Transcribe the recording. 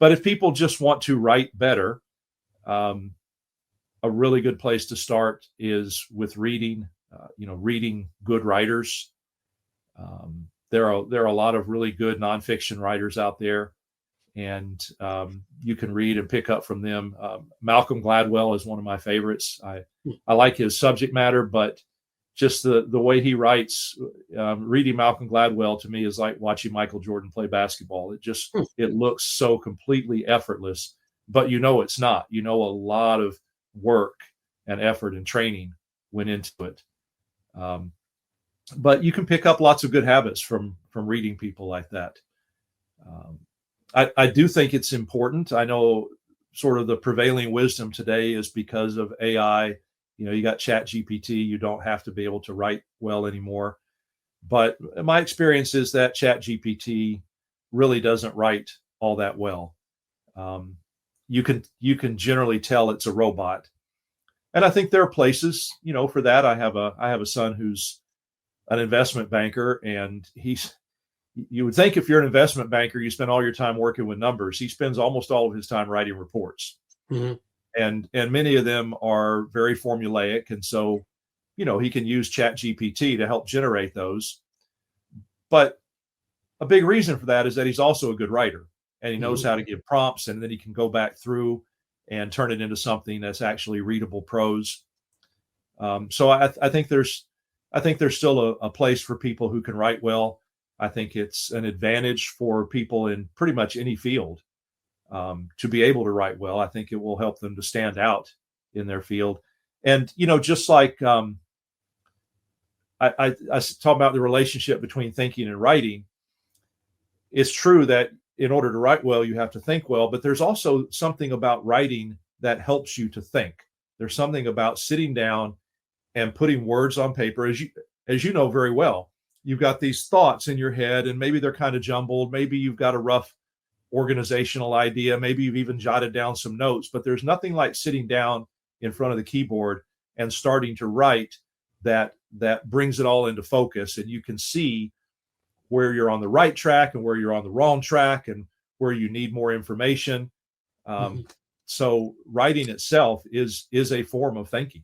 But if people just want to write better, a really good place to start is with reading. Reading good writers. There are a lot of really good nonfiction writers out there, and you can read and pick up from them. Malcolm Gladwell is one of my favorites. I like his subject matter, but just the way he writes, reading Malcolm Gladwell to me is like watching Michael Jordan play basketball. It looks so completely effortless, but it's not. A lot of work and effort and training went into it. But you can pick up lots of good habits from reading people like that. I do think it's important. I know sort of the prevailing wisdom today is because of AI. You got Chat GPT. You don't have to be able to write well anymore. But my experience is that Chat GPT really doesn't write all that well. You can generally tell it's a robot. And I think there are places, for that. I have a son who's an investment banker, and you would think if you're an investment banker, you spend all your time working with numbers. He spends almost all of his time writing reports. Mm-hmm. And many of them are very formulaic. And so, he can use Chat GPT to help generate those. But a big reason for that is that he's also a good writer, and he knows how to give prompts, and then he can go back through and turn it into something that's actually readable prose. So I think there's still a place for people who can write well. I think it's an advantage for people in pretty much any field to be able to write well. I think it will help them to stand out in their field. And, just like I talk about the relationship between thinking and writing, it's true that in order to write well, you have to think well, but there's also something about writing that helps you to think. There's something about sitting down and putting words on paper. As you know very well, you've got these thoughts in your head, and maybe they're kind of jumbled. Maybe you've got a rough organizational idea. Maybe you've even jotted down some notes, but there's nothing like sitting down in front of the keyboard and starting to write that brings it all into focus, and you can see where you're on the right track and where you're on the wrong track and where you need more information. So writing itself is a form of thinking.